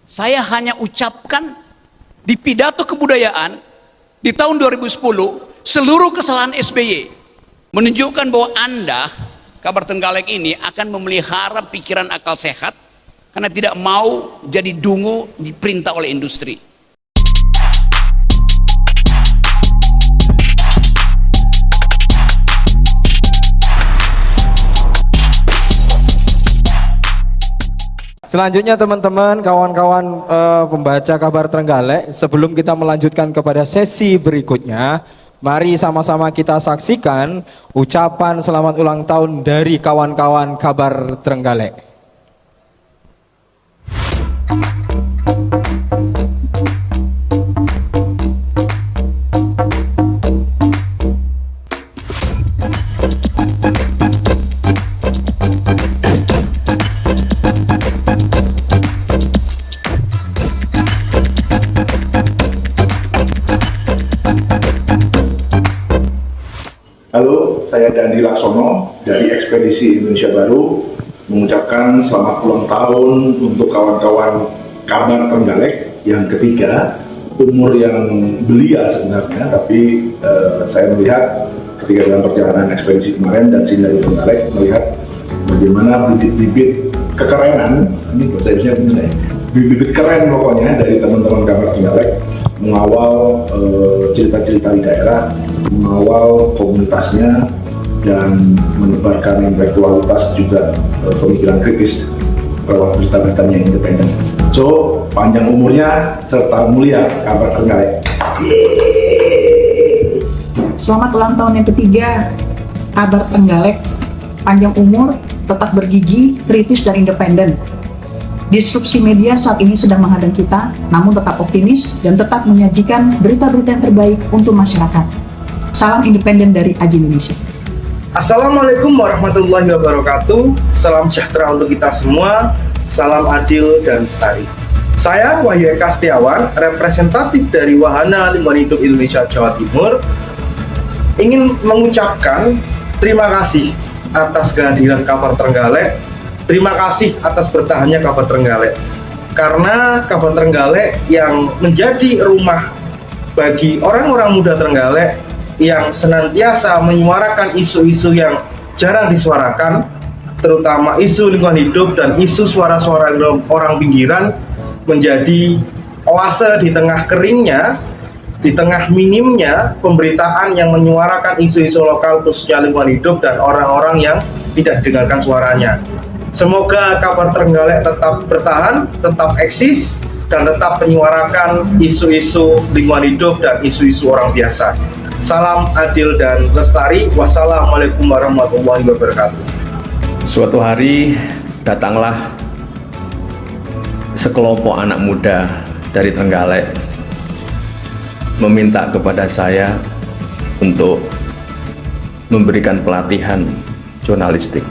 Saya hanya ucapkan di pidato kebudayaan di tahun 2010 seluruh kesalahan SBY, menunjukkan bahwa Anda, Kabar Trenggalek ini akan memelihara pikiran akal sehat karena tidak mau jadi dungu diperintah oleh industri. Selanjutnya teman-teman, kawan-kawan pembaca Kabar Trenggalek, sebelum kita melanjutkan kepada sesi berikutnya, mari sama-sama kita saksikan ucapan selamat ulang tahun dari kawan-kawan Kabar Trenggalek. Halo, saya Dandi Laksono dari Ekspedisi Indonesia Baru mengucapkan selamat ulang tahun untuk kawan-kawan Kabar Trenggalek yang ketiga, umur yang belia sebenarnya, tapi saya melihat ketika dalam perjalanan ekspedisi kemarin dan sini dari Trenggalek melihat bagaimana bibit-bibit kekerenan, ini bahasa Indonesia benar ya, bibit-bibit keren pokoknya dari teman-teman Kabar Trenggalek mengawal cerita-cerita di daerah, mengawal komunitasnya, dan menebarkan intelektualitas juga pemikiran kritis lewat berita-beritanya yang independen. So, panjang umurnya serta mulia Kabar Trenggalek. Selamat ulang tahun yang ketiga Kabar Trenggalek, panjang umur, tetap bergigi, kritis dan independen. Disrupsi media saat ini sedang menghadang kita, namun tetap optimis dan tetap menyajikan berita-berita yang terbaik untuk masyarakat. Salam independen dari Aji Indonesia. Assalamualaikum warahmatullahi wabarakatuh. Salam sejahtera untuk kita semua. Salam adil dan lestari. Saya Wahyu Eka Setiawan, representatif dari Wahana Lingkungan Hidup Indonesia Jawa Timur, ingin mengucapkan terima kasih atas kehadiran Kabar Trenggalek. Terima kasih atas bertahannya Kabar Trenggalek, karena Kabar Trenggalek yang menjadi rumah bagi orang-orang muda Trenggalek yang senantiasa menyuarakan isu-isu yang jarang disuarakan, terutama isu lingkungan hidup dan isu suara-suara orang pinggiran, menjadi oase di tengah keringnya, di tengah minimnya pemberitaan yang menyuarakan isu-isu lokal khususnya lingkungan hidup dan orang-orang yang tidak didengarkan suaranya. Semoga Kabar Trenggalek tetap bertahan, tetap eksis, dan tetap menyuarakan isu-isu lingkungan hidup dan isu-isu orang biasa. Salam adil dan lestari. Wassalamualaikum warahmatullahi wabarakatuh. Suatu hari datanglah sekelompok anak muda dari Trenggalek meminta kepada saya untuk memberikan pelatihan jurnalistik.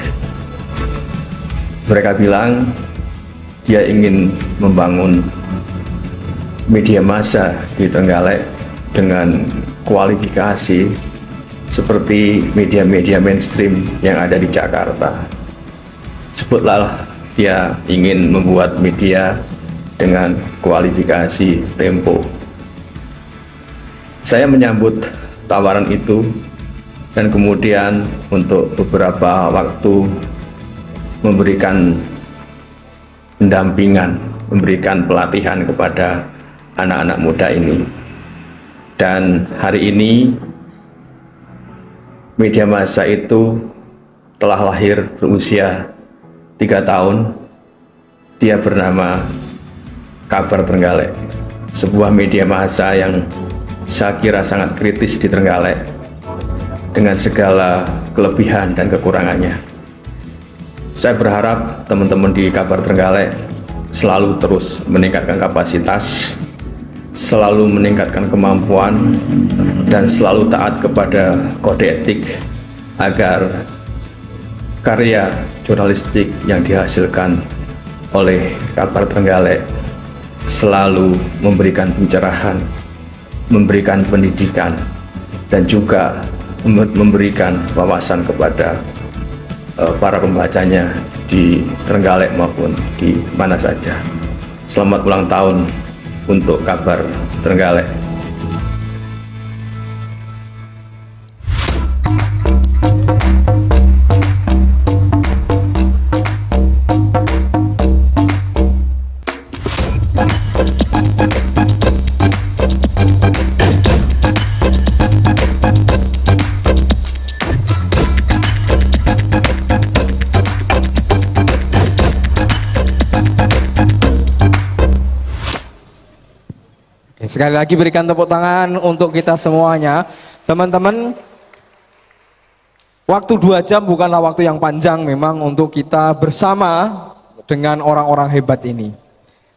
Mereka bilang dia ingin membangun media massa di Trenggalek dengan kualifikasi seperti media-media mainstream yang ada di Jakarta. Sebutlah dia ingin membuat media dengan kualifikasi Tempo. Saya menyambut tawaran itu dan kemudian untuk beberapa waktu memberikan pendampingan, memberikan pelatihan kepada anak-anak muda ini. Dan hari ini media massa itu telah lahir berusia 3 tahun. Dia bernama Kabar Trenggalek, sebuah media massa yang saya kira sangat kritis di Trenggalek dengan segala kelebihan dan kekurangannya. Saya berharap teman-teman di Kabar Trenggalek selalu terus meningkatkan kapasitas, selalu meningkatkan kemampuan, dan selalu taat kepada kode etik agar karya jurnalistik yang dihasilkan oleh Kabar Trenggalek selalu memberikan pencerahan, memberikan pendidikan, dan juga memberikan wawasan kepada para pembacanya di Trenggalek maupun di mana saja. selamat ulang tahun untuk Kabar Trenggalek. Sekali lagi berikan tepuk tangan untuk kita semuanya. Teman-teman, waktu 2 jam bukanlah waktu yang panjang memang untuk kita bersama dengan orang-orang hebat ini.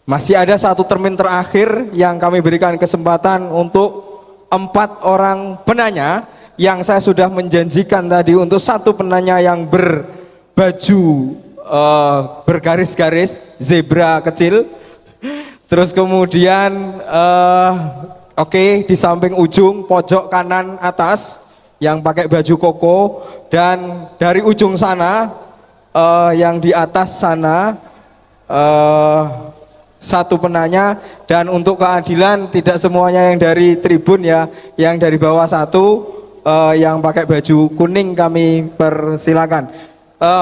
Masih ada satu termin terakhir yang kami berikan kesempatan untuk 4 orang penanya yang saya sudah menjanjikan tadi untuk satu penanya yang berbaju bergaris-garis zebra kecil. Terus kemudian oke, di samping ujung pojok kanan atas yang pakai baju koko, dan dari ujung sana yang di atas sana satu penanya, dan untuk keadilan tidak semuanya yang dari tribun ya, yang dari bawah satu yang pakai baju kuning kami persilakan.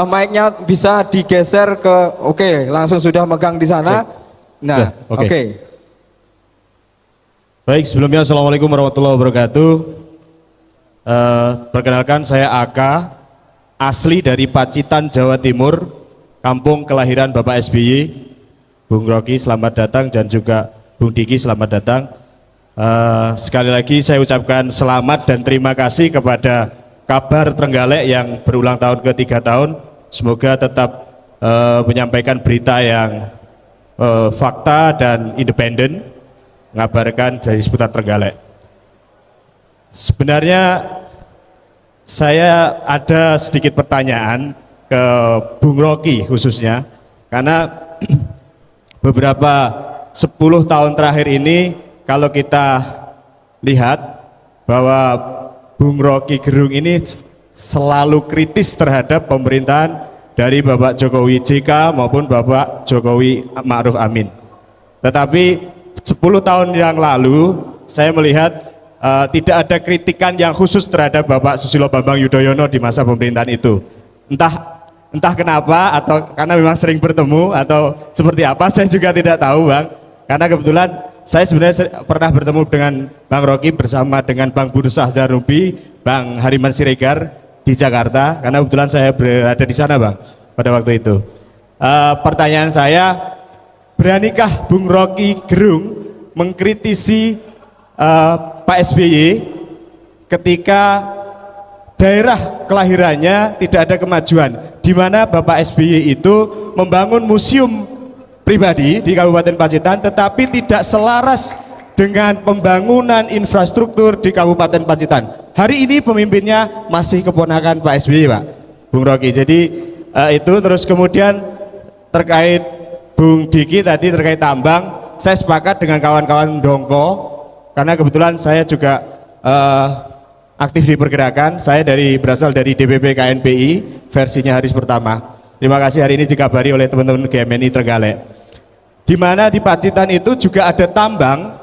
Mic-nya bisa digeser ke, oke, langsung sudah megang di sana. Nah, oke. Baik, sebelumnya Assalamualaikum warahmatullahi wabarakatuh. Perkenalkan, saya Aka, asli dari Pacitan, Jawa Timur, kampung kelahiran Bapak SBY. Bung Rocky selamat datang, dan juga Bung Diki selamat datang. Sekali lagi saya ucapkan selamat dan terima kasih kepada Kabar Trenggalek yang berulang tahun ke-3 tahun. Semoga tetap menyampaikan berita yang fakta dan independen, mengabarkan dari seputar Trenggalek. Sebenarnya saya ada sedikit pertanyaan ke Bung Rocky khususnya, karena beberapa 10 tahun terakhir ini kalau kita lihat bahwa Bung Rocky Gerung ini selalu kritis terhadap pemerintahan dari Bapak Jokowi JK maupun Bapak Jokowi Ma'ruf Amin. Tetapi 10 tahun yang lalu saya melihat tidak ada kritikan yang khusus terhadap Bapak Susilo Bambang Yudhoyono di masa pemerintahan itu. Entah kenapa, atau karena memang sering bertemu, atau seperti apa, saya juga tidak tahu, Bang. Karena kebetulan saya sebenarnya pernah bertemu dengan Bang Rocky bersama dengan Bang Bursah Zarubi, Bang Hariman Siregar di Jakarta, karena kebetulan saya berada di sana, Bang, pada waktu itu. Pertanyaan saya, beranikah Bung Rocky Gerung mengkritisi Pak SBY ketika daerah kelahirannya tidak ada kemajuan, di mana Bapak SBY itu membangun museum pribadi di Kabupaten Pacitan, tetapi tidak selaras dengan pembangunan infrastruktur di Kabupaten Pacitan. Hari ini pemimpinnya masih keponakan Pak SBY, Pak, Bung Rocky. Jadi itu. Terus kemudian terkait Bung Diki tadi terkait tambang, saya sepakat dengan kawan-kawan Dongko, karena kebetulan saya juga aktif di pergerakan. Saya berasal dari DPP KNPI versinya Haris Pertama. Terima kasih hari ini dikabari oleh teman-teman GMNI Trenggalek, di mana di Pacitan itu juga ada tambang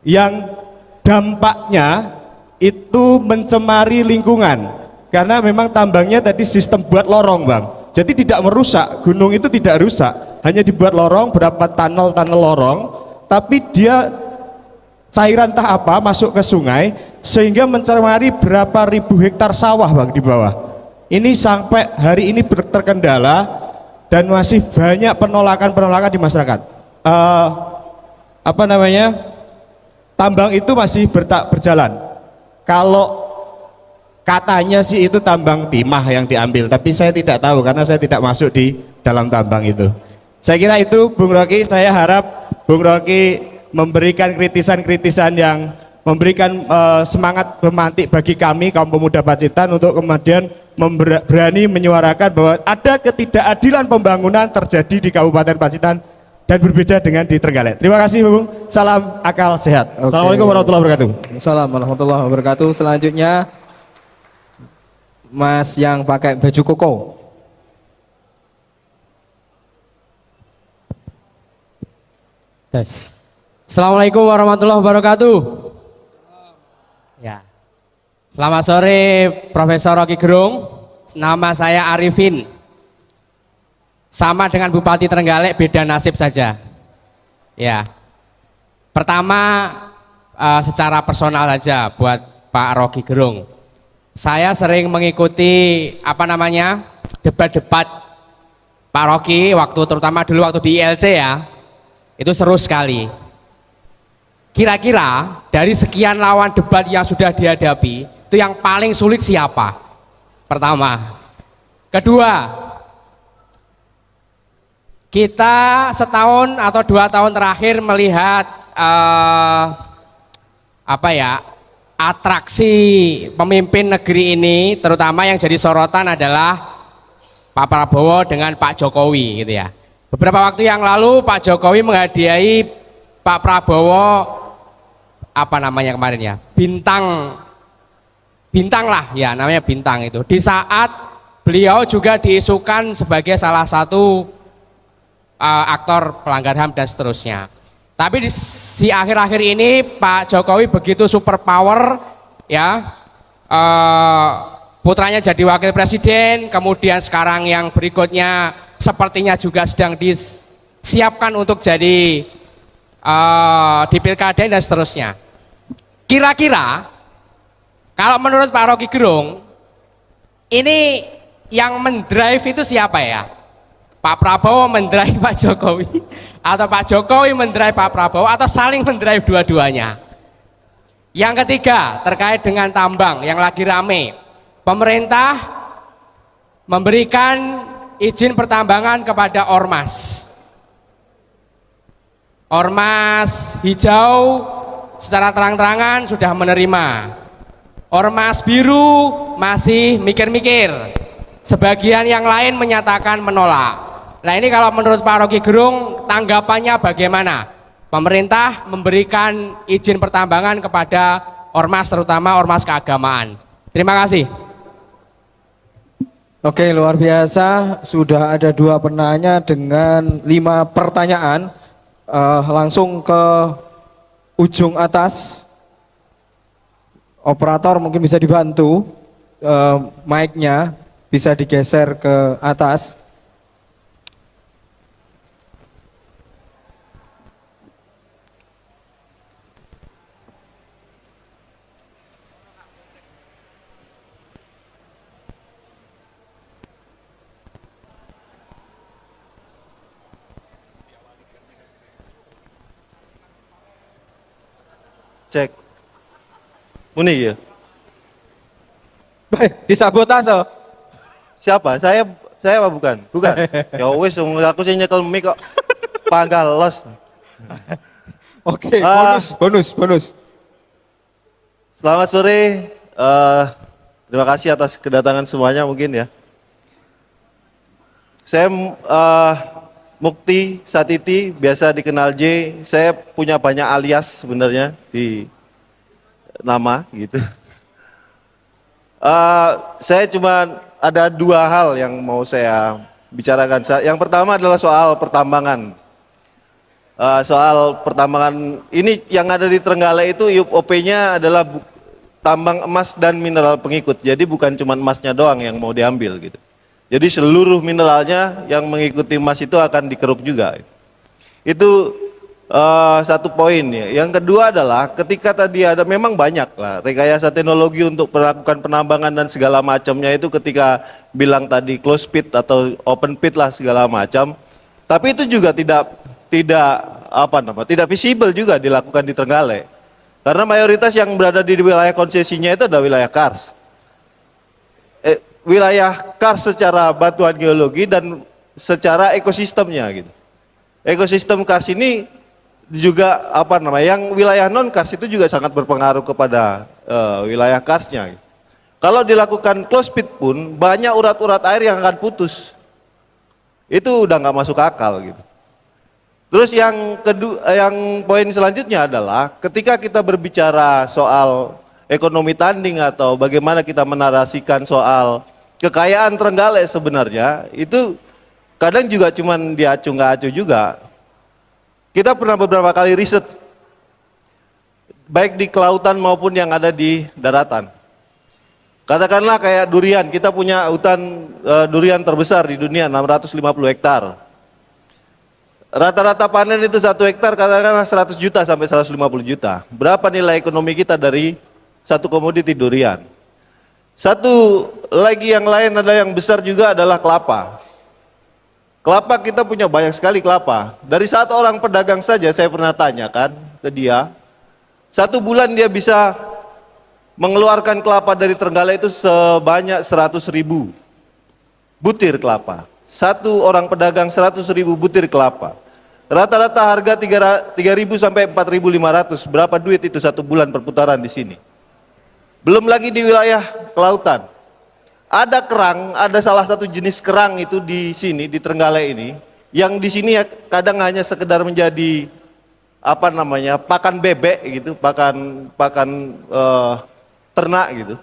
yang dampaknya itu mencemari lingkungan, karena memang tambangnya tadi sistem buat lorong, Bang. Jadi tidak merusak, gunung itu tidak rusak, hanya dibuat lorong, berapa tunnel lorong, tapi dia cairan entah apa masuk ke sungai sehingga mencemari berapa ribu hektar sawah, Bang, di bawah. Ini sampai hari ini terkendala dan masih banyak penolakan di masyarakat. Tambang itu masih berjalan. Kalau katanya sih itu tambang timah yang diambil, tapi saya tidak tahu karena saya tidak masuk di dalam tambang itu. Saya kira itu, Bung Rocky. Saya harap Bung Rocky memberikan kritisan-kritisan yang memberikan semangat pemantik bagi kami kaum pemuda Pacitan untuk kemudian berani menyuarakan bahwa ada ketidakadilan pembangunan terjadi di Kabupaten Pacitan dan berbeda dengan di Trenggalek. Terima kasih, Bung. Salam akal sehat. Oke. Assalamualaikum warahmatullahi wabarakatuh. Assalamualaikum warahmatullahi wabarakatuh. Selanjutnya Mas yang pakai baju koko. Tes. Assalamualaikum warahmatullahi wabarakatuh. Ya. Selamat sore Profesor Rocky Gerung. Nama saya Arifin. Sama dengan Bupati Trenggalek, beda nasib saja. Ya. Pertama secara personal saja buat Pak Rocky Gerung. Saya sering mengikuti debat-debat Pak Rocky terutama dulu waktu di ILC ya. Itu seru sekali. Kira-kira dari sekian lawan debat yang sudah dihadapi, itu yang paling sulit siapa? Pertama. Kedua, kita setahun atau 2 tahun terakhir melihat atraksi pemimpin negeri ini, terutama yang jadi sorotan adalah Pak Prabowo dengan Pak Jokowi gitu ya. Beberapa waktu yang lalu Pak Jokowi menghadiahi Pak Prabowo kemarin ya, bintang lah ya, namanya bintang itu. Di saat beliau juga diisukan sebagai salah satu aktor pelanggar HAM dan seterusnya. Tapi di akhir-akhir ini Pak Jokowi begitu super power ya, putranya jadi wakil presiden, kemudian sekarang yang berikutnya sepertinya juga sedang disiapkan untuk jadi di pilkada dan seterusnya. Kira-kira kalau menurut Pak Rocky Gerung, ini yang mendrive itu siapa ya? Pak Prabowo mendrive Pak Jokowi, atau Pak Jokowi mendrive Pak Prabowo, atau saling mendrive dua-duanya? Yang ketiga, terkait dengan tambang yang lagi rame. Pemerintah memberikan izin pertambangan kepada ormas. Ormas hijau secara terang-terangan sudah menerima. Ormas biru masih mikir-mikir. Sebagian yang lain menyatakan menolak. Nah ini kalau menurut Pak Rocky Gerung, tanggapannya bagaimana? Pemerintah memberikan izin pertambangan kepada ormas, terutama ormas keagamaan. Terima kasih. Oke, luar biasa. Sudah ada 2 penanya dengan 5 pertanyaan. Langsung ke ujung atas. Operator mungkin bisa dibantu, mic-nya bisa digeser ke atas. Cek. Muni ya? Baik, disabotase. Siapa? Saya apa bukan? Bukan. Ya wis aku sih nyekel mic kok. Panggal los. Oke, bonus. Selamat sore. Terima kasih atas kedatangan semuanya mungkin ya. Saya Mukti Satiti, biasa dikenal J. Saya punya banyak alias sebenarnya di nama gitu. Saya cuma ada 2 hal yang mau saya bicarakan. Yang pertama adalah soal pertambangan. Soal pertambangan ini yang ada di Trenggalek itu IUP-nya adalah tambang emas dan mineral pengikut. Jadi bukan cuma emasnya doang yang mau diambil gitu. Jadi seluruh mineralnya yang mengikuti emas itu akan dikeruk juga. Itu satu poin ya. Yang kedua adalah ketika tadi ada memang banyak lah rekayasa teknologi untuk melakukan penambangan dan segala macamnya itu ketika bilang tadi close pit atau open pit lah segala macam. Tapi itu juga tidak visible juga dilakukan di Trenggalek. Karena mayoritas yang berada di wilayah konsesinya itu adalah wilayah kars. Wilayah kars secara batuan geologi dan secara ekosistemnya gitu. Ekosistem kars ini juga yang wilayah non kars itu juga sangat berpengaruh kepada wilayah karsnya. Gitu. Kalau dilakukan close pit pun banyak urat-urat air yang akan putus. Itu udah nggak masuk akal gitu. Terus yang kedua, yang poin selanjutnya adalah ketika kita berbicara soal ekonomi tanding atau bagaimana kita menarasikan soal kekayaan Trenggalek sebenarnya itu kadang juga cuman diacu nggak acu juga. Kita pernah beberapa kali riset, baik di kelautan maupun yang ada di daratan. Katakanlah kayak durian, kita punya hutan durian terbesar di dunia, 650 hektar. Rata-rata panen itu 1 hektar katakanlah 100 juta sampai 150 juta. Berapa nilai ekonomi kita dari satu komoditi durian? Satu lagi yang lain ada yang besar juga adalah kelapa. Kelapa kita punya banyak sekali kelapa. Dari satu orang pedagang saja saya pernah tanyakan ke dia, 1 bulan dia bisa mengeluarkan kelapa dari Trenggalek itu sebanyak 100.000 butir kelapa. Satu orang pedagang 100.000 butir kelapa. Rata-rata harga 3.000 sampai 4.500. Berapa duit itu 1 bulan perputaran di sini? Belum lagi di wilayah kelautan. Ada kerang, ada salah satu jenis kerang itu di sini di Trenggalek ini, yang di sini ya kadang hanya sekedar menjadi apa namanya pakan bebek gitu, pakan ternak gitu.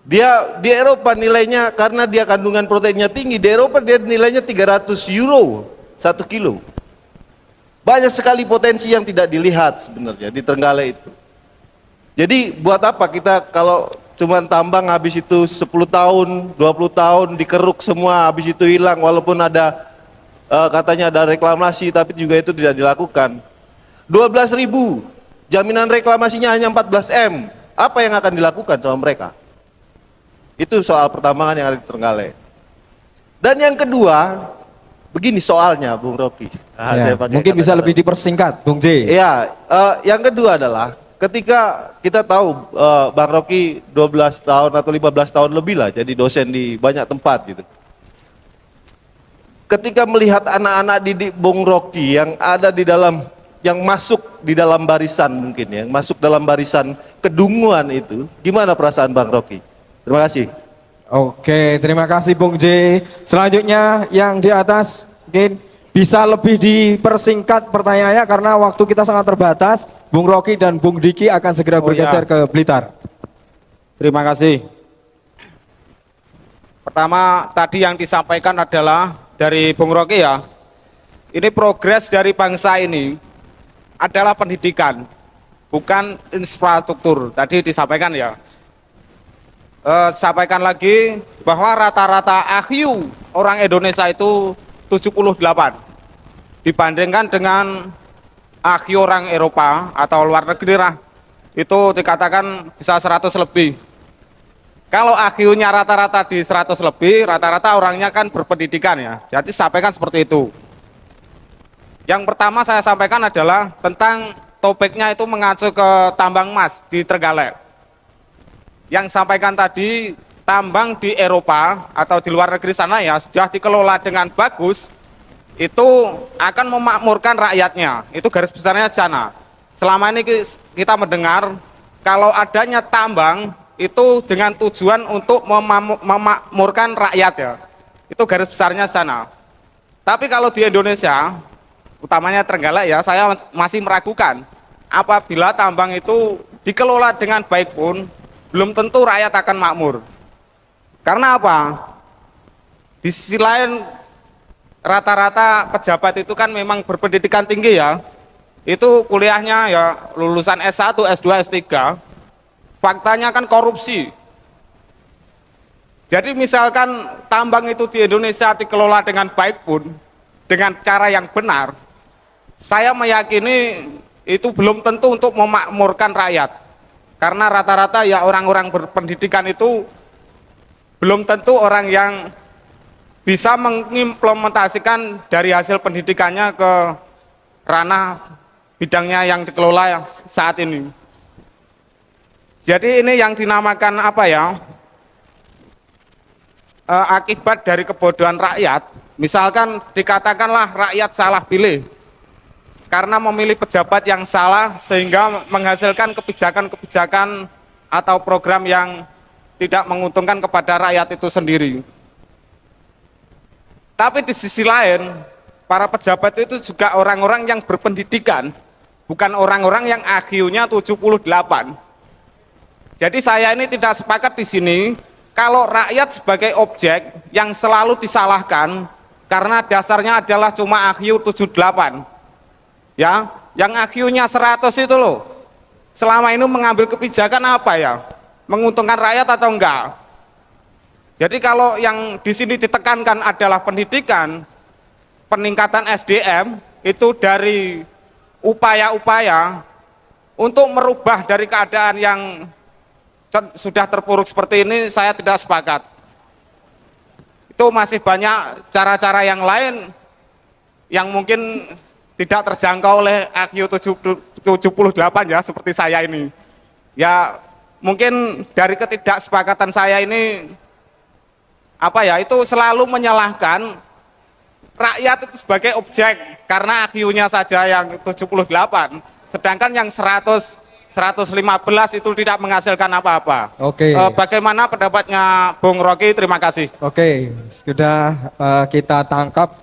Dia di Eropa nilainya karena dia kandungan proteinnya tinggi, di Eropa dia nilainya 300 euro 1 kilo. Banyak sekali potensi yang tidak dilihat sebenarnya di Trenggalek itu. Jadi buat apa kita kalau cuman tambang habis itu 10 tahun, 20 tahun dikeruk semua, habis itu hilang walaupun ada katanya ada reklamasi tapi juga itu tidak dilakukan. 12.000, jaminan reklamasinya hanya 14 M. Apa yang akan dilakukan sama mereka? Itu soal pertambangan yang ada di Trenggalek. Dan yang kedua, begini soalnya Bung Rocky. Ya, mungkin bisa lebih dipersingkat, Bung J. Iya, yang kedua adalah ketika kita tahu Bang Rocky 12 tahun atau 15 tahun lebih lah jadi dosen di banyak tempat gitu. Ketika melihat anak-anak didik Bung Rocky yang ada di dalam, yang masuk di dalam barisan mungkin ya, masuk dalam barisan kedunguan itu, gimana perasaan Bang Rocky? Terima kasih. Oke, terima kasih Bung J. Selanjutnya yang di atas mungkin bisa lebih dipersingkat pertanyaannya karena waktu kita sangat terbatas. Bung Rocky dan Bung Diki akan segera bergeser ke Blitar. Terima kasih. Pertama tadi yang disampaikan adalah dari Bung Rocky ya. Ini progres dari bangsa ini adalah pendidikan, bukan infrastruktur. Tadi disampaikan ya. Sampaikan lagi bahwa rata-rata IQ orang Indonesia itu 78 dibandingkan dengan IQ orang Eropa atau luar negeri lah itu dikatakan bisa 100 lebih. Kalau IQ-nya rata-rata di 100 lebih, rata-rata orangnya kan berpendidikan ya. Jadi sampaikan seperti itu. Yang pertama saya sampaikan adalah tentang topiknya itu mengacu ke tambang emas di Trenggalek. Yang sampaikan tadi tambang di Eropa atau di luar negeri sana ya sudah dikelola dengan bagus, itu akan memakmurkan rakyatnya. Itu garis besarnya di sana. Selama ini kita mendengar kalau adanya tambang itu dengan tujuan untuk memakmurkan rakyat ya. Itu garis besarnya di sana. Tapi kalau di Indonesia, utamanya Trenggalek ya, saya masih meragukan apabila tambang itu dikelola dengan baik pun belum tentu rakyat akan makmur. Karena apa? Di sisi lain rata-rata pejabat itu kan memang berpendidikan tinggi ya. Itu kuliahnya ya lulusan S1, S2, S3. Faktanya kan korupsi. Jadi misalkan tambang itu di Indonesia dikelola dengan baik pun, dengan cara yang benar, saya meyakini itu belum tentu untuk memakmurkan rakyat. Karena rata-rata ya orang-orang berpendidikan itu belum tentu orang yang bisa mengimplementasikan dari hasil pendidikannya ke ranah bidangnya yang dikelola saat ini. Jadi ini yang dinamakan apa ya, akibat dari kebodohan rakyat. Misalkan dikatakanlah rakyat salah pilih karena memilih pejabat yang salah sehingga menghasilkan kebijakan-kebijakan atau program yang tidak menguntungkan kepada rakyat itu sendiri. Tapi di sisi lain, para pejabat itu juga orang-orang yang berpendidikan, bukan orang-orang yang IQ-nya 78. Jadi saya ini tidak sepakat di sini kalau rakyat sebagai objek yang selalu disalahkan karena dasarnya adalah cuma IQ 78. ya, yang IQ-nya 100 itu loh, selama ini mengambil kebijakan apa ya, menguntungkan rakyat atau enggak. Jadi kalau yang di sini ditekankan adalah pendidikan, peningkatan SDM, itu dari upaya-upaya untuk merubah dari keadaan yang sudah terpuruk seperti ini, saya tidak sepakat. Itu masih banyak cara-cara yang lain yang mungkin tidak terjangkau oleh IQ 78 ya, seperti saya ini. Ya mungkin dari ketidaksepakatan saya ini, apa ya, itu selalu menyalahkan rakyat itu sebagai objek karena IQ-nya saja yang 78, sedangkan yang 100, 115 itu tidak menghasilkan apa-apa. Oke. Bagaimana pendapatnya Bung Rocky? Terima kasih. Oke, sudah kita tangkap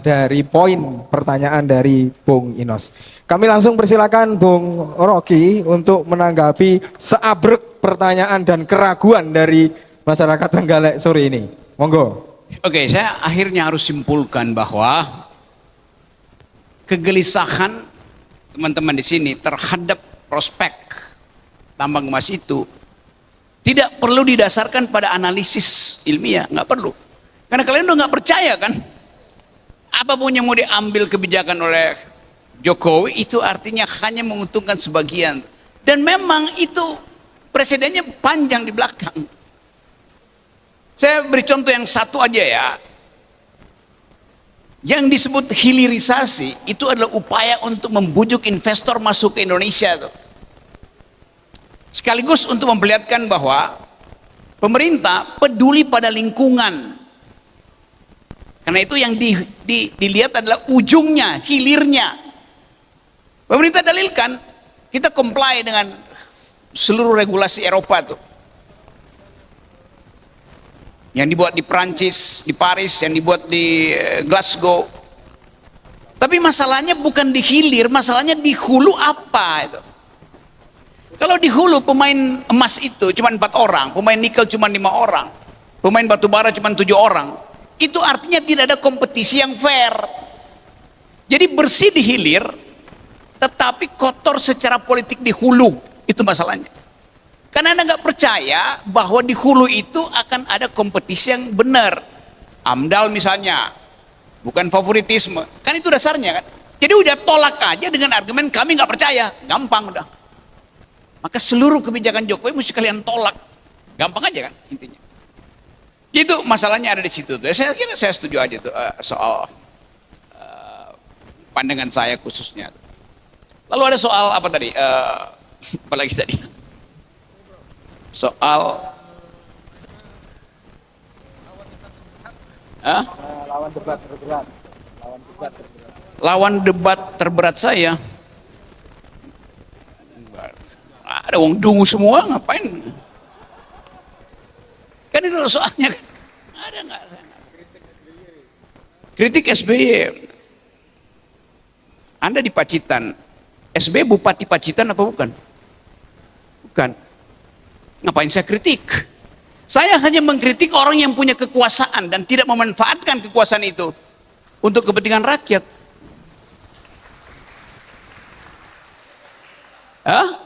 dari poin pertanyaan dari Bung Inos. Kami langsung persilakan Bung Rocky untuk menanggapi seabrek pertanyaan dan keraguan dari masyarakat Trenggalek sore ini. Monggo. Oke, saya akhirnya harus simpulkan bahwa kegelisahan teman-teman di sini terhadap prospek tambang emas itu tidak perlu didasarkan pada analisis ilmiah, nggak perlu. Karena kalian udah nggak percaya kan? Apapun yang mau diambil kebijakan oleh Jokowi itu artinya hanya menguntungkan sebagian. Dan memang itu presidennya panjang di belakang. Saya beri contoh yang satu aja ya. Yang disebut hilirisasi itu adalah upaya untuk membujuk investor masuk ke Indonesia tuh. Sekaligus untuk memperlihatkan bahwa pemerintah peduli pada lingkungan. Karena itu yang dilihat adalah ujungnya, hilirnya. Pemerintah dalilkan kita comply dengan seluruh regulasi Eropa tuh. Yang dibuat di Prancis, di Paris, yang dibuat di Glasgow. Tapi masalahnya bukan di hilir, masalahnya di hulu apa itu. Kalau di hulu pemain emas itu cuma 4 orang, pemain nikel cuma 5 orang, pemain batu bara cuma 7 orang. Itu artinya tidak ada kompetisi yang fair. Jadi bersih di hilir, tetapi kotor secara politik di hulu. Itu masalahnya. Karena Anda nggak percaya bahwa di hulu itu akan ada kompetisi yang benar. AMDAL misalnya, bukan favoritisme. Kan itu dasarnya kan. Jadi udah tolak aja dengan argumen kami nggak percaya. Gampang udah. Maka seluruh kebijakan Jokowi mesti kalian tolak. Gampang aja kan intinya. Itu masalahnya ada di situ. Saya kira saya setuju aja tuh soal pandangan saya khususnya. Lalu ada soal apa tadi? Apa lagi tadi? Soal lawan debat terberat saya. Ada wong dungu semua, ngapain? Kan itu soalnya kan. Ada nggak? Kritik SBY. Anda di Pacitan, SBY Bupati Pacitan apa bukan? Bukan. Ngapain saya kritik? Saya hanya mengkritik orang yang punya kekuasaan dan tidak memanfaatkan kekuasaan itu untuk kepentingan rakyat. Hah?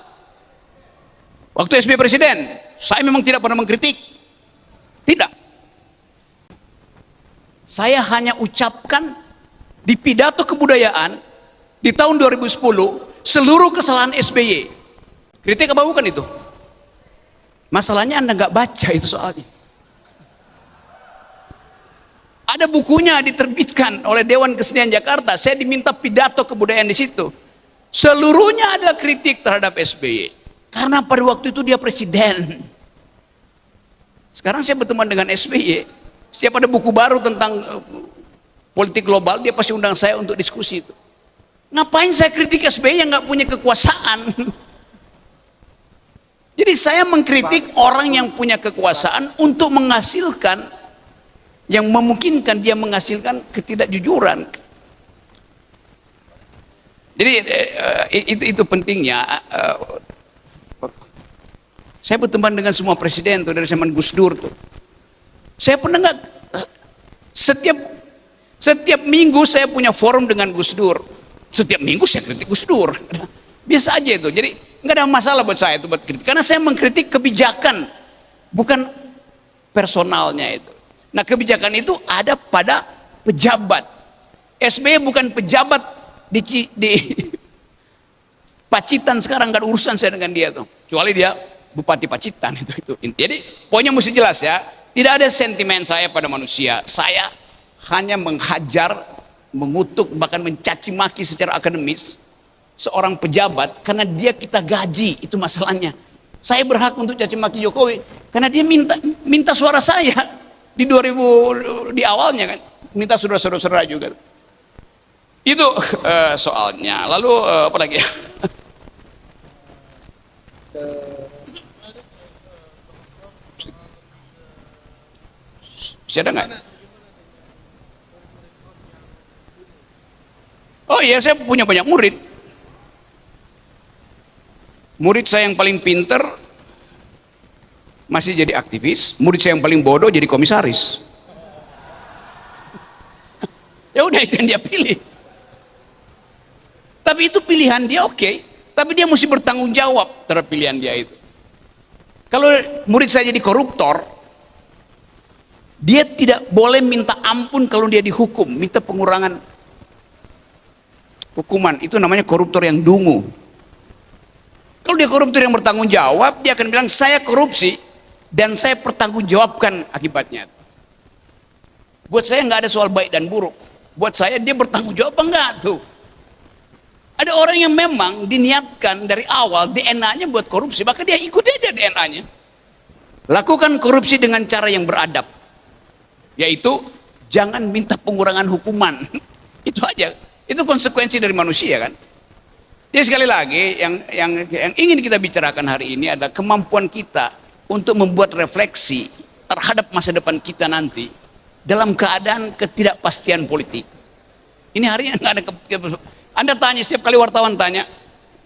Waktu SBY presiden, saya memang tidak pernah mengkritik. Tidak. Saya hanya ucapkan di pidato kebudayaan di tahun 2010 seluruh kesalahan SBY. Kritik apa bukan itu? Masalahnya Anda nggak baca itu soalnya. Ada bukunya diterbitkan oleh Dewan Kesenian Jakarta. Saya diminta pidato kebudayaan di situ. Seluruhnya adalah kritik terhadap SBY. Karena pada waktu itu dia presiden. Sekarang saya berteman dengan SBY. Setiap ada buku baru tentang politik global, dia pasti undang saya untuk diskusi itu. Ngapain saya kritik SBY yang nggak punya kekuasaan? Jadi saya mengkritik orang yang punya kekuasaan untuk menghasilkan, yang memungkinkan dia menghasilkan ketidakjujuran. Jadi itu pentingnya. Saya berteman dengan semua presiden tuh dari zaman Gus Dur tuh. Saya pernah nggak setiap minggu saya punya forum dengan Gus Dur. Setiap minggu saya kritik Gus Dur. Biasa aja itu. Jadi nggak ada masalah buat saya itu buat kritik. Karena saya mengkritik kebijakan, bukan personalnya itu. Nah, kebijakan itu ada pada pejabat. SBY bukan pejabat di Pacitan sekarang, nggak ada urusan saya dengan dia tuh. Kecuali dia Bupati Pacitan itu. Jadi pokoknya mesti jelas ya, tidak ada sentimen saya pada manusia. Saya hanya menghajar, mengutuk, bahkan mencaci maki secara akademis seorang pejabat karena dia kita gaji, itu masalahnya. Saya berhak untuk caci maki Jokowi karena dia minta suara saya di 2000 di awalnya kan, minta saudara-saudara juga. Itu soalnya. Lalu apa lagi? Masih ada nggak? Oh iya, saya punya banyak murid. Murid saya yang paling pinter masih jadi aktivis, murid saya yang paling bodoh jadi komisaris. Ya udah, itu yang dia pilih. Tapi itu pilihan dia, oke. Tapi dia mesti bertanggung jawab terhadap pilihan dia itu. Kalau murid saya jadi koruptor, dia tidak boleh minta ampun kalau dia dihukum, minta pengurangan hukuman. Itu namanya koruptor yang dungu. Kalau dia koruptor yang bertanggung jawab, dia akan bilang saya korupsi dan saya pertanggungjawabkan akibatnya. Buat saya nggak ada soal baik dan buruk. Buat saya dia bertanggung jawab enggak tuh. Ada orang yang memang diniatkan dari awal DNA-nya buat korupsi, maka dia ikut aja DNA-nya. Lakukan korupsi dengan cara yang beradab, yaitu jangan minta pengurangan hukuman. Itu aja. Itu konsekuensi dari manusia kan. Jadi sekali lagi yang ingin kita bicarakan hari ini adalah kemampuan kita untuk membuat refleksi terhadap masa depan kita nanti dalam keadaan ketidakpastian politik. Ini harinya nggak ada. Anda tanya, setiap kali wartawan tanya,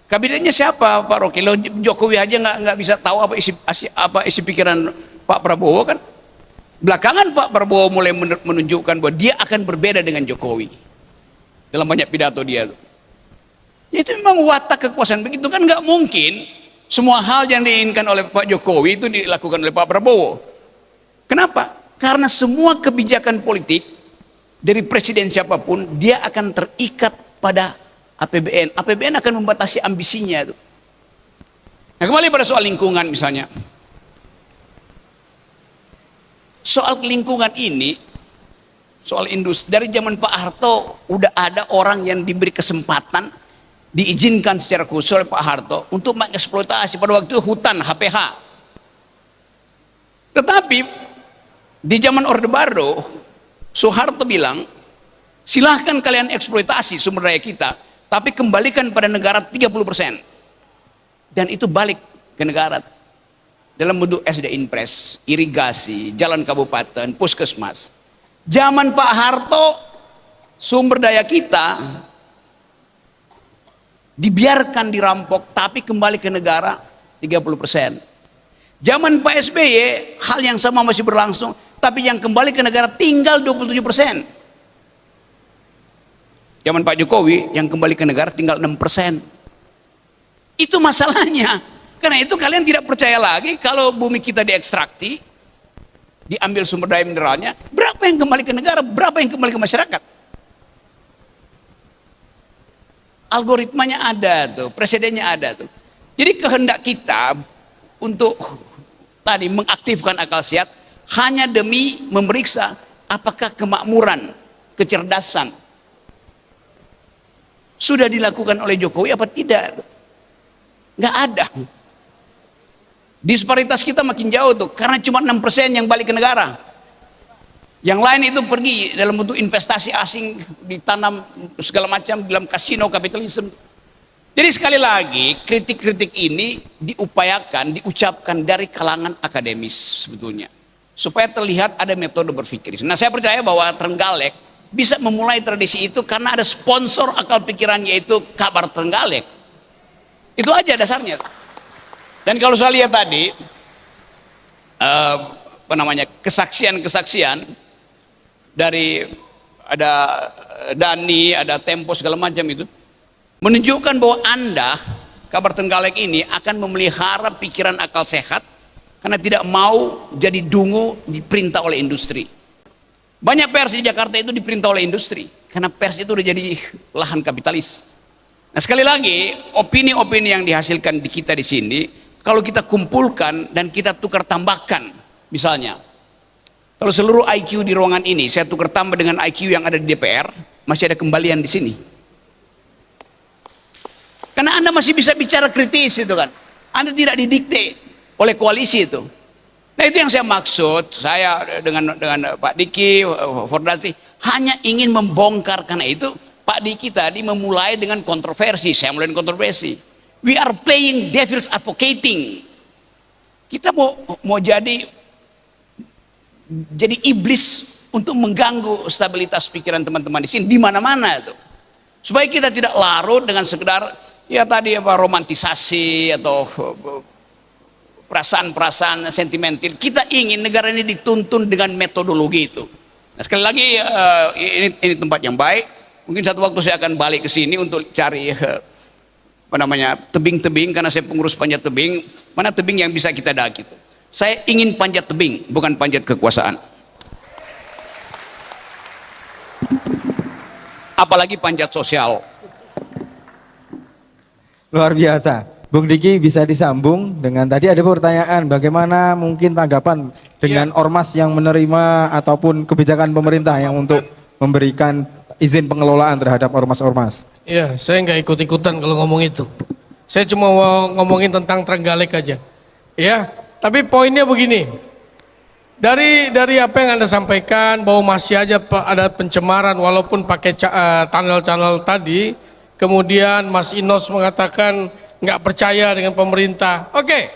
kabinetnya siapa Pak Rocky? Lo Jokowi aja nggak bisa tahu apa isi pikiran Pak Prabowo kan? Belakangan Pak Prabowo mulai menunjukkan bahwa dia akan berbeda dengan Jokowi dalam banyak pidato dia. Itu memang watak kekuasaan begitu kan, nggak mungkin semua hal yang diinginkan oleh Pak Jokowi itu dilakukan oleh Pak Prabowo. Kenapa? Karena semua kebijakan politik dari presiden siapapun dia akan terikat pada APBN. APBN akan membatasi ambisinya itu. Nah, kembali pada soal lingkungan misalnya. Soal lingkungan ini, soal industri, dari zaman Pak Harto udah ada orang yang diberi kesempatan, diizinkan secara khusus oleh Pak Harto untuk mengeksploitasi pada waktu itu hutan HPH. Tetapi di zaman Orde Baru, Soeharto bilang, silahkan kalian eksploitasi sumber daya kita, tapi kembalikan pada negara 30%. Dan itu balik ke negara dalam bentuk SD Impres, irigasi, jalan kabupaten, puskesmas. Zaman Pak Harto, sumber daya kita dibiarkan dirampok, tapi kembali ke negara 30%. Zaman Pak SBY, hal yang sama masih berlangsung, tapi yang kembali ke negara tinggal 27%. Zaman Pak Jokowi yang kembali ke negara tinggal 6%. Itu masalahnya. Karena itu kalian tidak percaya lagi kalau bumi kita diekstrakti, diambil sumber daya mineralnya, berapa yang kembali ke negara, berapa yang kembali ke masyarakat. Algoritmanya ada tuh, presidennya ada tuh. Jadi kehendak kita untuk tadi mengaktifkan akal sehat hanya demi memeriksa apakah kemakmuran, kecerdasan sudah dilakukan oleh Jokowi apa tidak. Nggak ada. Disparitas kita makin jauh tuh, karena cuma 6% yang balik ke negara. Yang lain itu pergi dalam bentuk investasi asing, ditanam segala macam dalam kasino kapitalisme. Jadi sekali lagi, kritik-kritik ini diucapkan dari kalangan akademis sebetulnya. Supaya terlihat ada metode berpikir. Nah, saya percaya bahwa Trenggalek bisa memulai tradisi itu karena ada sponsor akal pikiran, yaitu Kabar Trenggalek. Itu aja dasarnya. Dan kalau saya lihat tadi kesaksian dari ada Dani, ada Tempo segala macam itu menunjukkan bahwa Anda, kabar Trenggalek ini akan memelihara pikiran akal sehat karena tidak mau jadi dungu diperintah oleh industri. Banyak pers di Jakarta itu diperintah oleh industri karena pers itu udah jadi lahan kapitalis. Nah, sekali lagi, opini-opini yang dihasilkan di kita di sini kalau kita kumpulkan dan kita tukar tambahkan, misalnya kalau seluruh IQ di ruangan ini saya tukar tambah dengan IQ yang ada di DPR, masih ada kembalian di sini. Karena Anda masih bisa bicara kritis itu kan. Anda tidak didikte oleh koalisi itu. Nah, itu yang saya maksud. Saya dengan Pak Diki, Fordasi hanya ingin membongkar. Karena itu Pak Diki tadi memulai dengan kontroversi. Saya mulai dengan kontroversi. We are playing devil's advocating. Kita mau jadi iblis untuk mengganggu stabilitas pikiran teman-teman di sini di mana-mana itu. Supaya kita tidak larut dengan sekedar ya tadi romantisasi atau perasaan-perasaan sentimental. Kita ingin negara ini dituntun dengan metodologi itu. Nah, sekali lagi ini tempat yang baik. Mungkin satu waktu saya akan balik ke sini untuk cari tebing-tebing, karena saya pengurus panjat tebing. Mana tebing yang bisa kita daki itu. Saya ingin panjat tebing, bukan panjat kekuasaan. Apalagi panjat sosial. Luar biasa. Bung Diki bisa disambung dengan tadi ada pertanyaan bagaimana mungkin tanggapan dengan ormas yang menerima ataupun kebijakan pemerintah yang untuk memberikan izin pengelolaan terhadap ormas-ormas. Iya, saya nggak ikut-ikutan kalau ngomong itu. Saya cuma mau ngomongin tentang Trenggalek aja. Ya, tapi poinnya begini. Dari apa yang Anda sampaikan bahwa masih aja ada pencemaran walaupun pakai tunnel-tunnel tadi, kemudian Mas Inos mengatakan nggak percaya dengan pemerintah. Oke,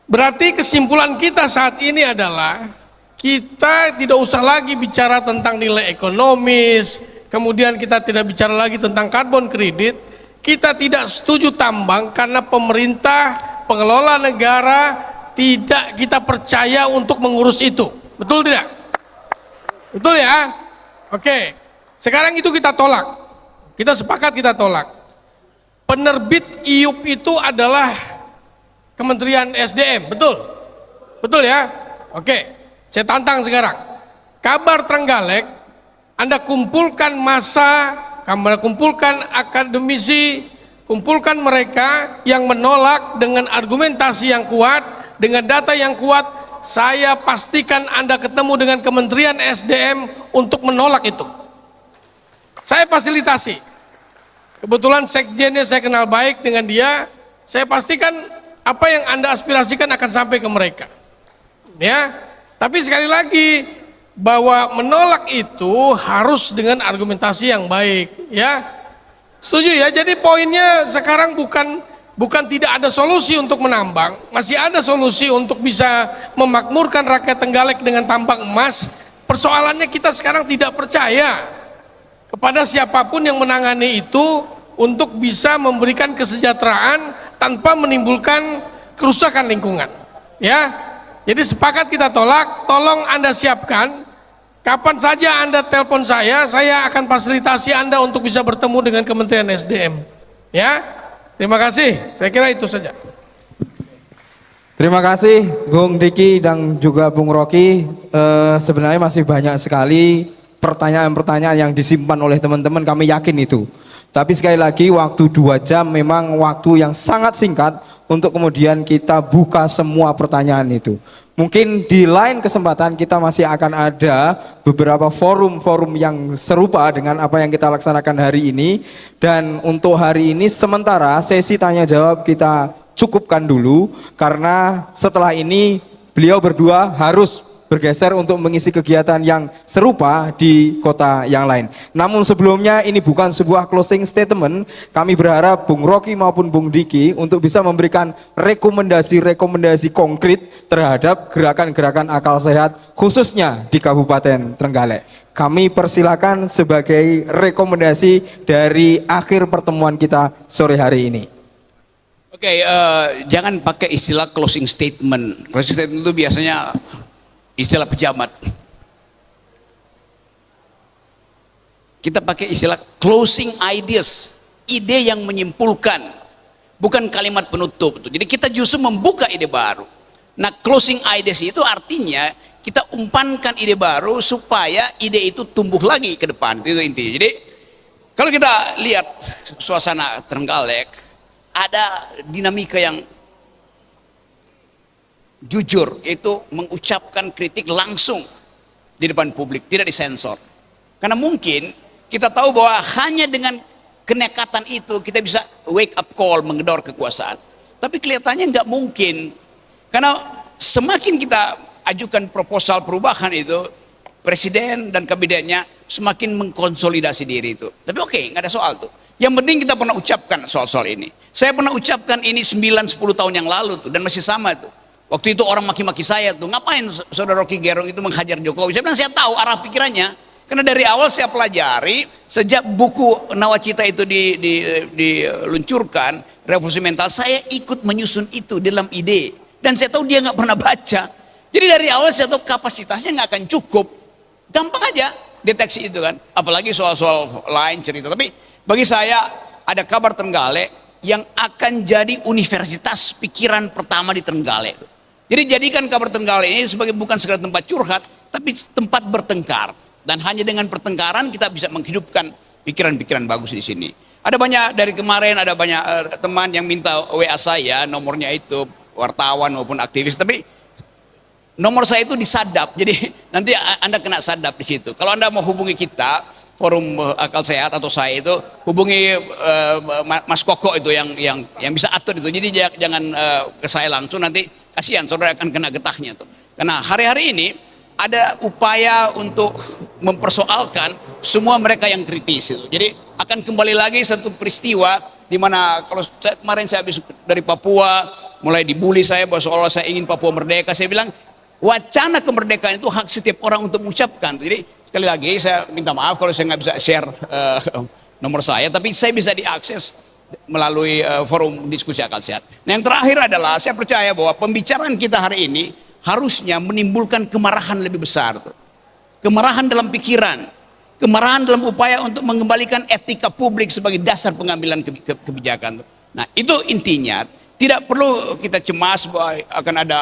berarti kesimpulan kita saat ini adalah kita tidak usah lagi bicara tentang nilai ekonomis, kemudian kita tidak bicara lagi tentang karbon kredit. Kita tidak setuju tambang karena pemerintah, pengelola negara tidak kita percaya untuk mengurus itu. Betul tidak? Betul ya? Oke, sekarang itu kita tolak. Kita sepakat kita tolak. Penerbit IUP itu adalah Kementerian SDM, betul? Betul ya? Oke, saya tantang sekarang. Kabar Trenggalek, Anda kumpulkan massa, Anda kumpulkan akademisi, kumpulkan mereka yang menolak dengan argumentasi yang kuat, dengan data yang kuat. Saya pastikan Anda ketemu dengan Kementerian SDM untuk menolak itu. Saya fasilitasi. Kebetulan sekjennya saya kenal baik dengan dia, saya pastikan apa yang Anda aspirasikan akan sampai ke mereka. Ya, tapi sekali lagi bahwa menolak itu harus dengan argumentasi yang baik, ya. Setuju ya? Jadi poinnya sekarang bukan tidak ada solusi untuk menambang, masih ada solusi untuk bisa memakmurkan rakyat Trenggalek dengan tambang emas. Persoalannya kita sekarang tidak percaya kepada siapapun yang menangani itu untuk bisa memberikan kesejahteraan tanpa menimbulkan kerusakan lingkungan. Ya, jadi sepakat kita tolak. Tolong Anda siapkan. Kapan saja Anda telepon saya akan fasilitasi Anda untuk bisa bertemu dengan Kementerian SDM. Ya, terima kasih. Saya kira itu saja. Terima kasih Bung Diki dan juga Bung Rocky. Sebenarnya masih banyak sekali pertanyaan-pertanyaan yang disimpan oleh teman-teman, kami yakin itu. Tapi sekali lagi waktu 2 jam memang waktu yang sangat singkat untuk kemudian kita buka semua pertanyaan itu. Mungkin di lain kesempatan kita masih akan ada beberapa forum-forum yang serupa dengan apa yang kita laksanakan hari ini. Dan untuk hari ini sementara sesi tanya jawab kita cukupkan dulu, karena setelah ini beliau berdua harus bergeser untuk mengisi kegiatan yang serupa di kota yang lain. Namun sebelumnya ini bukan sebuah closing statement. Kami berharap Bung Rocky maupun Bung Diki untuk bisa memberikan rekomendasi-rekomendasi konkret terhadap gerakan-gerakan akal sehat khususnya di Kabupaten Trenggalek. Kami persilakan sebagai rekomendasi dari akhir pertemuan kita sore hari ini. Oke, jangan pakai istilah closing statement. Closing statement itu biasanya istilah pejabat. Kita pakai istilah closing ideas, ide yang menyimpulkan, bukan kalimat penutup. Jadi kita justru membuka ide baru. Nah, closing ideas itu artinya kita umpankan ide baru supaya ide itu tumbuh lagi ke depan. Itu intinya. Jadi kalau kita lihat suasana Trenggalek, ada dinamika yang jujur, yaitu mengucapkan kritik langsung di depan publik, tidak disensor. Karena mungkin kita tahu bahwa hanya dengan kenekatan itu kita bisa wake up call, menggedor kekuasaan. Tapi kelihatannya nggak mungkin. Karena semakin kita ajukan proposal perubahan itu, presiden dan kabinetnya semakin mengkonsolidasi diri itu. Tapi oke, nggak ada soal tuh. Yang penting kita pernah ucapkan soal-soal ini. Saya pernah ucapkan ini 9-10 tahun yang lalu tuh, dan masih sama tuh. Waktu itu orang maki-maki saya tuh, ngapain saudara Rocky Gerung itu menghajar Jokowi? Saya bilang saya tahu arah pikirannya. Karena dari awal saya pelajari, sejak buku Nawacita itu diluncurkan, Revolusi Mental, saya ikut menyusun itu dalam ide. Dan saya tahu dia nggak pernah baca. Jadi dari awal saya tahu kapasitasnya nggak akan cukup. Gampang aja deteksi itu kan. Apalagi soal-soal lain cerita. Tapi bagi saya ada kabar Trenggalek yang akan jadi universitas pikiran pertama di Trenggalek. Jadi jadikan kabar Trenggalek ini sebagai bukan sekedar tempat curhat, tapi tempat bertengkar. Dan hanya dengan pertengkaran kita bisa menghidupkan pikiran-pikiran bagus di sini. Ada banyak dari kemarin, ada banyak teman yang minta WA saya, nomornya itu wartawan maupun aktivis. Tapi nomor saya itu disadap, jadi nanti Anda kena sadap di situ. Kalau Anda mau hubungi kita, Forum Akal Sehat atau saya itu, hubungi Mas Koko itu yang bisa atur itu. Jadi jangan ke saya langsung, nanti kasihan saudara akan kena getahnya tuh. Karena hari-hari ini ada upaya untuk mempersoalkan semua mereka yang kritis itu. Jadi akan kembali lagi satu peristiwa di mana kalau kemarin saya habis dari Papua, mulai dibully saya bahwa seolah saya ingin Papua merdeka. Saya bilang wacana kemerdekaan itu hak setiap orang untuk mengucapkan. Jadi sekali lagi saya minta maaf kalau saya nggak bisa share nomor saya, tapi saya bisa diakses melalui forum diskusi akal sehat. Nah, yang terakhir adalah saya percaya bahwa pembicaraan kita hari ini harusnya menimbulkan kemarahan lebih besar tuh. Kemarahan dalam pikiran, kemarahan dalam upaya untuk mengembalikan etika publik sebagai dasar pengambilan kebijakan tuh. Nah, itu intinya. Tidak perlu kita cemas bahwa akan ada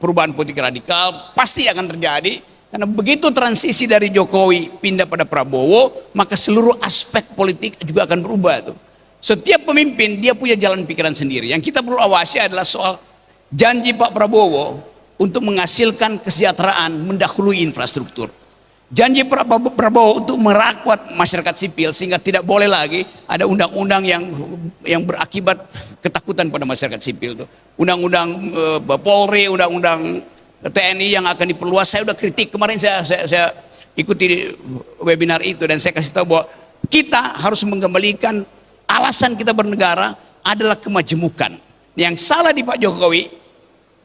perubahan politik radikal, pasti akan terjadi. Karena begitu transisi dari Jokowi pindah pada Prabowo, maka seluruh aspek politik juga akan berubah tuh. Setiap pemimpin dia punya jalan pikiran sendiri. Yang kita perlu awasi adalah soal janji Pak Prabowo untuk menghasilkan kesejahteraan mendahului infrastruktur. Janji Prabowo untuk merawat masyarakat sipil sehingga tidak boleh lagi ada undang-undang yang berakibat ketakutan pada masyarakat sipil tuh. Undang-undang Polri, undang-undang TNI yang akan diperluas. Saya udah kritik kemarin, saya ikuti webinar itu dan saya kasih tahu bahwa kita harus mengembalikan alasan kita bernegara adalah kemajemukan. Yang salah di Pak Jokowi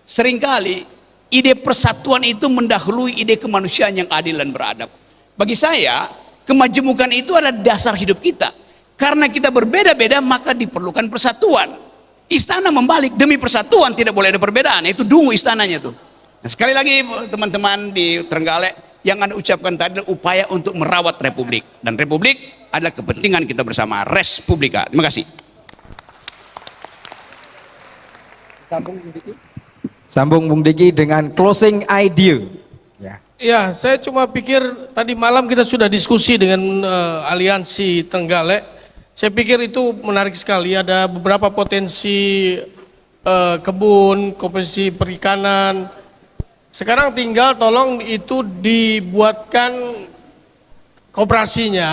seringkali ide persatuan itu mendahului ide kemanusiaan yang adil dan beradab. Bagi saya, kemajemukan itu adalah dasar hidup kita. Karena kita berbeda-beda, maka diperlukan persatuan. Istana membalik, demi persatuan tidak boleh ada perbedaan. Itu dungu istananya tuh. Nah, sekali lagi teman-teman di Trenggalek, yang Anda ucapkan tadi adalah upaya untuk merawat Republik. Dan Republik adalah kepentingan kita bersama. Res Publica. Terima kasih. Sambung Bung Diki dengan closing idea. Ya, saya cuma pikir tadi malam kita sudah diskusi dengan aliansi Trenggalek. Saya pikir itu menarik sekali. Ada beberapa potensi kebun, potensi perikanan. Sekarang tinggal tolong itu dibuatkan koperasinya,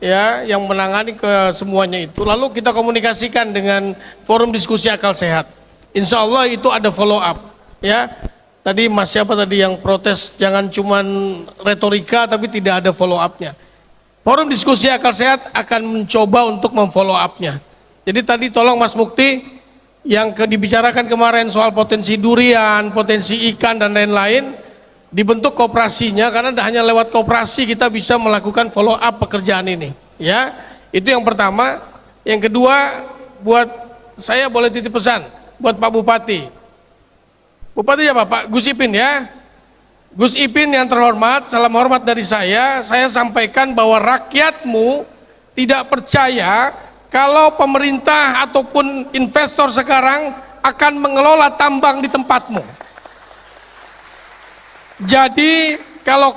ya, yang menangani ke semuanya itu. Lalu kita komunikasikan dengan forum diskusi akal sehat. Insya Allah itu ada follow up, ya. Tadi Mas siapa tadi yang protes jangan cuman retorika tapi tidak ada follow up-nya. Forum diskusi akal sehat akan mencoba untuk memfollow up-nya. Jadi tadi tolong Mas Mukti yang dibicarakan kemarin soal potensi durian, potensi ikan dan lain-lain, dibentuk koperasinya karena hanya lewat koperasi kita bisa melakukan follow up pekerjaan ini, ya. Itu yang pertama. Yang kedua, buat saya boleh titip pesan buat Pak Bupati. Bupati ya Pak Gus Ipin, ya. Gus Ipin yang terhormat, salam hormat dari saya sampaikan bahwa rakyatmu tidak percaya kalau pemerintah ataupun investor sekarang akan mengelola tambang di tempatmu. Jadi kalau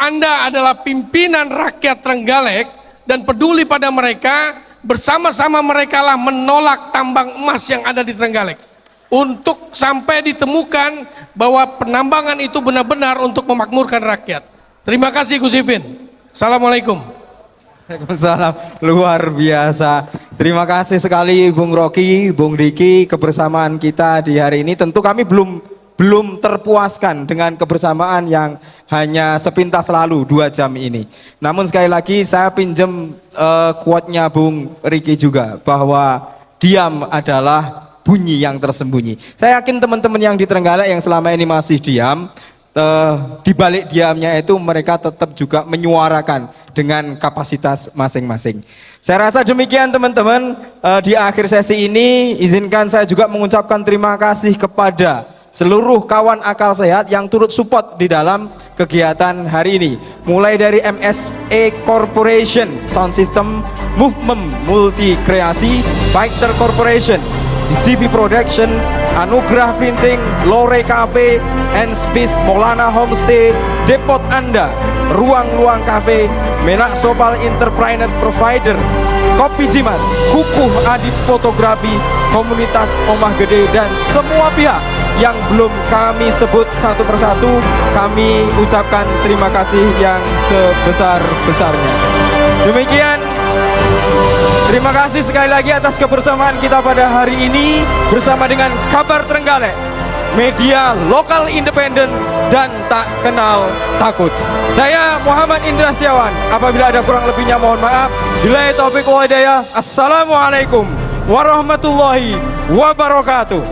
Anda adalah pimpinan rakyat Trenggalek dan peduli pada mereka, bersama-sama mereka lah menolak tambang emas yang ada di Trenggalek untuk sampai ditemukan bahwa penambangan itu benar-benar untuk memakmurkan rakyat. Terima kasih Gus Ipin. Assalamualaikum. Waalaikumsalam, luar biasa. Terima kasih sekali Bung Rocky, Bung Diki, kebersamaan kita di hari ini. Tentu kami belum terpuaskan dengan kebersamaan yang hanya sepintas lalu 2 jam ini. Namun sekali lagi saya pinjem quote-nya Bung Riki juga, bahwa diam adalah bunyi yang tersembunyi. Saya yakin teman-teman yang di Trenggalek yang selama ini masih diam, di balik diamnya itu mereka tetap juga menyuarakan dengan kapasitas masing-masing. Saya rasa demikian teman-teman. Di akhir sesi ini izinkan saya juga mengucapkan terima kasih kepada seluruh kawan akal sehat yang turut support di dalam kegiatan hari ini, mulai dari MSE Corporation, Sound System, Movement Multi Kreasi, Fighter Corporation, GCV Production, Anugerah Printing, Lore Cafe, Space, Maulana Homestay, Depot Anda, Ruang-Ruang Cafe, Menak Sopal Entrepreneur Provider, Kopi Jimat, Kukuh Adit Fotografi, Komunitas Omah Gede, dan semua pihak yang belum kami sebut satu persatu, kami ucapkan terima kasih yang sebesar-besarnya. Demikian, terima kasih sekali lagi atas kebersamaan kita pada hari ini bersama dengan Kabar Trenggalek, media lokal independen dan tak kenal takut. Saya Muhammad Indra Setiawan. Apabila ada kurang lebihnya mohon maaf. Billahi taufiq wal hidayah. Assalamualaikum warahmatullahi wabarakatuh.